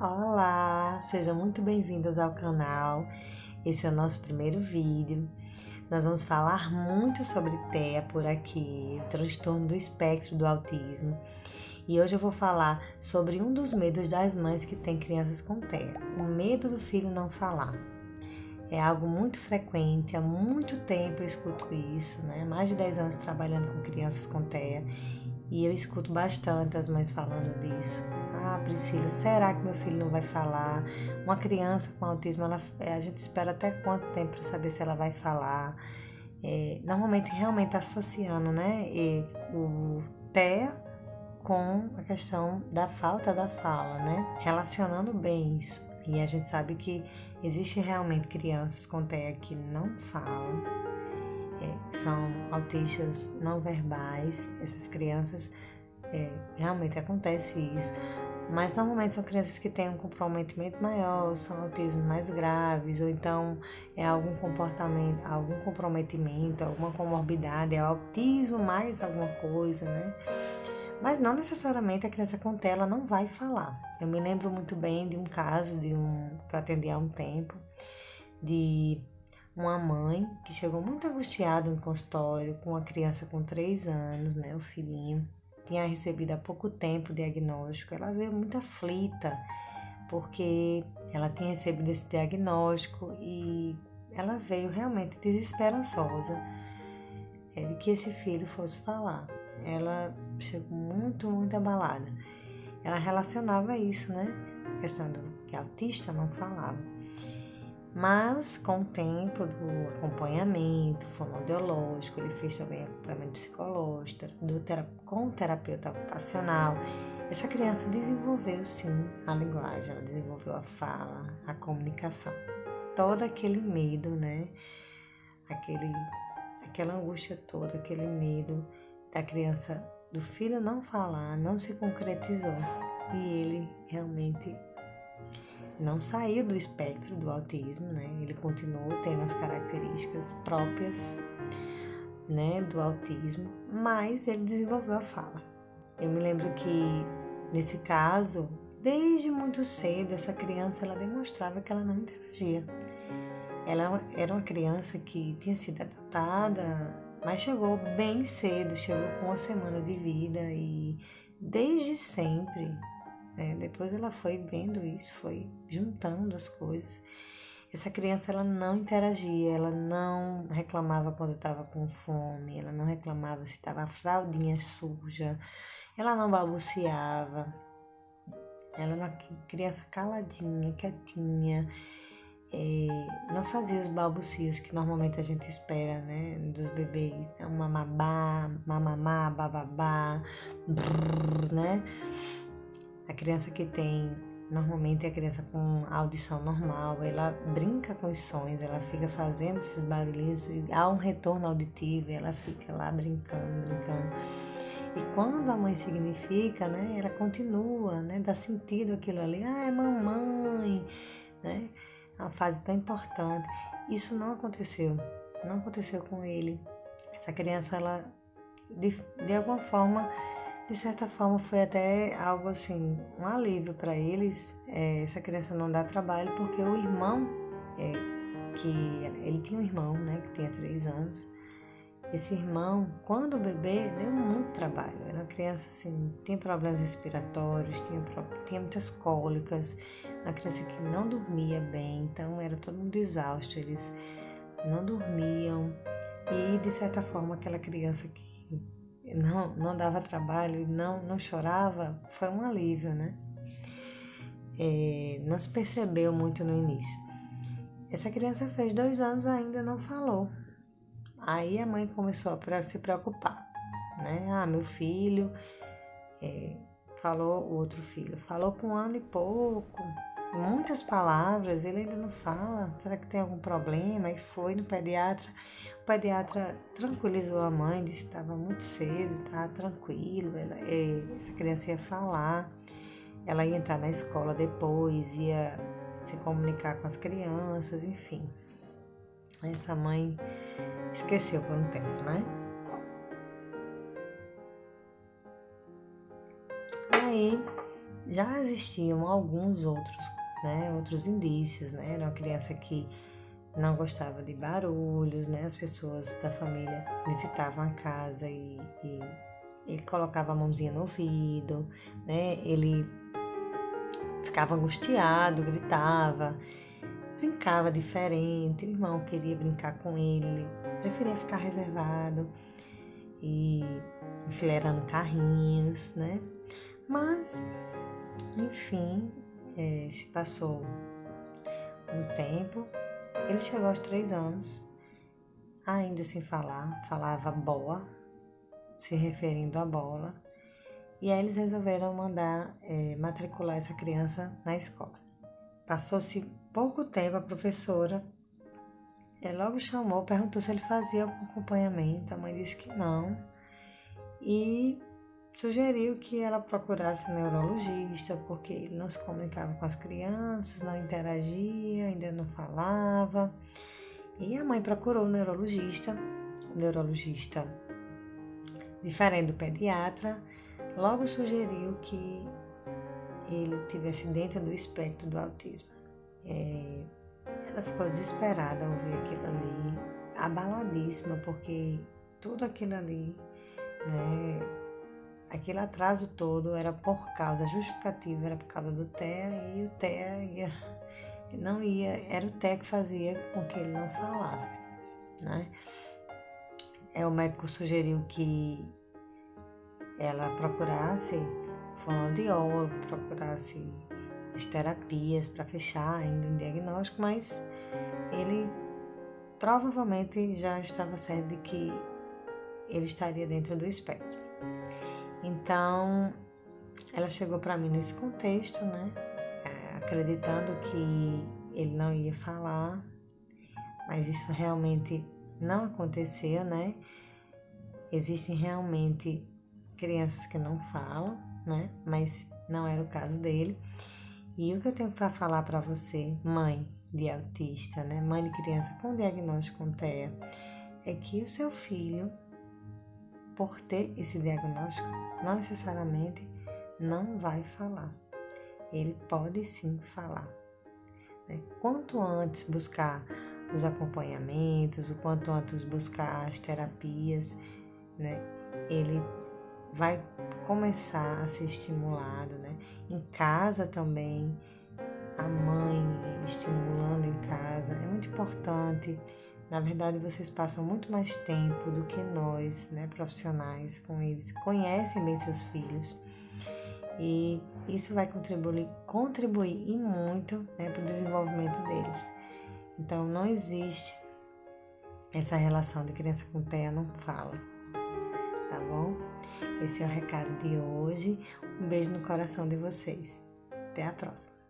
Olá, sejam muito bem-vindos ao canal. Esse é o nosso primeiro vídeo. Nós vamos falar muito sobre TEA por aqui, o transtorno do espectro do autismo. E hoje eu vou falar sobre um dos medos das mães que têm crianças com TEA, o medo do filho não falar. É algo muito frequente, há muito tempo eu escuto isso, né? Mais de 10 anos trabalhando com crianças com TEA e eu escuto bastante as mães falando disso. Ah, Priscila, será que meu filho não vai falar? Uma criança com autismo, a gente espera até quanto tempo para saber se ela vai falar? Normalmente, realmente associando, né, o TEA com a questão da falta da fala, né? Relacionando bem isso. E a gente sabe que existe realmente crianças com TEA que não falam, são autistas não verbais. Essas crianças, realmente acontece isso. Mas normalmente são crianças que têm um comprometimento maior, são autismos mais graves, ou então é algum comportamento, algum comprometimento, alguma comorbidade, é autismo mais alguma coisa, né? Mas não necessariamente a criança com TEA ela não vai falar. Eu me lembro muito bem de um caso que eu atendi há um tempo, de uma mãe que chegou muito angustiada no consultório com uma criança com 3 anos, né, o filhinho. Tinha recebido há pouco tempo o diagnóstico. Ela veio muito aflita porque ela tinha recebido esse diagnóstico e ela veio realmente desesperançosa de que esse filho fosse falar. Ela chegou muito abalada. Ela relacionava isso, né? A questão do que autista não falava. Mas com o tempo do acompanhamento fonoaudiológico, ele fez também acompanhamento psicológico, com o terapeuta ocupacional, essa criança desenvolveu sim a linguagem, ela desenvolveu a fala, a comunicação. Todo aquele medo, né? Aquela angústia toda, aquele medo da criança, do filho não falar, não se concretizou. E ele realmente não saiu do espectro do autismo, né? Ele continuou tendo as características próprias, né, do autismo, mas ele desenvolveu a fala. Eu me lembro que, nesse caso, desde muito cedo, essa criança ela demonstrava que ela não interagia. Ela era uma criança que tinha sido adotada, mas chegou bem cedo, chegou com 1 semana de vida e desde sempre, depois ela foi vendo isso, foi juntando as coisas. Essa criança ela não interagia, ela não reclamava quando estava com fome, ela não reclamava se estava a fraldinha suja, ela não balbuciava, ela era uma criança caladinha, quietinha. Não fazia os balbucios que normalmente a gente espera, né, dos bebês, mamabá, mamamá, bababá, brrr, né? A criança que tem, normalmente a criança com audição normal, ela brinca com os sons, ela fica fazendo esses barulhinhos, e há um retorno auditivo, e ela fica lá brincando. E quando a mãe significa, né, ela continua, né, dá sentido aquilo ali, é mamãe, né? É uma fase tão importante. Isso não aconteceu com ele. Essa criança, ela, de alguma forma, de certa forma, foi até algo assim, um alívio para eles. Essa criança não dá trabalho porque o irmão, que ele tinha um irmão, né, que tinha 3 anos. Esse irmão, quando bebê, deu muito trabalho. Era uma criança assim, tinha problemas respiratórios, tinha muitas cólicas, uma criança que não dormia bem, então era todo mundo exausto, eles não dormiam. E, de certa forma, aquela criança que não dava trabalho e não chorava, foi um alívio, né? Não se percebeu muito no início. Essa criança fez 2 anos ainda não falou. Aí a mãe começou a se preocupar, né? Meu filho falou, o outro filho falou com 1 ano e pouco, muitas palavras, ele ainda não fala, será que tem algum problema? Aí foi no pediatra, o pediatra tranquilizou a mãe, disse que estava muito cedo, estava tranquilo, essa criança ia falar, ela ia entrar na escola depois, ia se comunicar com as crianças, enfim. Essa mãe esqueceu por um tempo, né? Aí já existiam alguns outros, né, outros indícios, né? Era uma criança que não gostava de barulhos, né? As pessoas da família visitavam a casa e ele colocava a mãozinha no ouvido, né? Ele ficava angustiado, gritava, brincava diferente. O irmão queria brincar com ele, preferia ficar reservado e enfileirando carrinhos, né? Mas, enfim, se passou um tempo. Ele chegou aos 3 anos, ainda sem falar, falava boa, se referindo à bola. E aí eles resolveram mandar matricular essa criança na escola. Passou-se pouco tempo, a professora logo chamou, perguntou se ele fazia algum acompanhamento. A mãe disse que não e sugeriu que ela procurasse um neurologista, porque ele não se comunicava com as crianças, não interagia, ainda não falava. E a mãe procurou o neurologista, diferente do pediatra, logo sugeriu que ele tivesse dentro do espectro do autismo. Ela ficou desesperada ao ouvir aquilo ali, abaladíssima, porque tudo aquilo ali, né, aquele atraso todo era por causa, a justificativa era por causa do TEA, e o TEA era o TEA que fazia com que ele não falasse, né? O médico sugeriu que ela procurasse fonoaudiólogo, procurasse as terapias para fechar ainda um diagnóstico, mas ele provavelmente já estava certo de que ele estaria dentro do espectro. Então, ela chegou para mim nesse contexto, né, acreditando que ele não ia falar, mas isso realmente não aconteceu, né? Existem realmente crianças que não falam, né? Mas não era o caso dele. E o que eu tenho para falar para você, mãe de autista, né? Mãe de criança com diagnóstico com TEA, é que o seu filho, por ter esse diagnóstico, não necessariamente não vai falar. Ele pode sim falar, né? Quanto antes buscar os acompanhamentos, o quanto antes buscar as terapias, né? Ele vai começar a ser estimulado, né? Em casa também, a mãe estimulando em casa é muito importante. Na verdade, vocês passam muito mais tempo do que nós, né, profissionais, com eles, conhecem bem seus filhos. E isso vai contribuir e muito, né, para o desenvolvimento deles. Então, não existe essa relação de criança com TEA não fala, tá bom? Esse é o recado de hoje. Um beijo no coração de vocês. Até a próxima.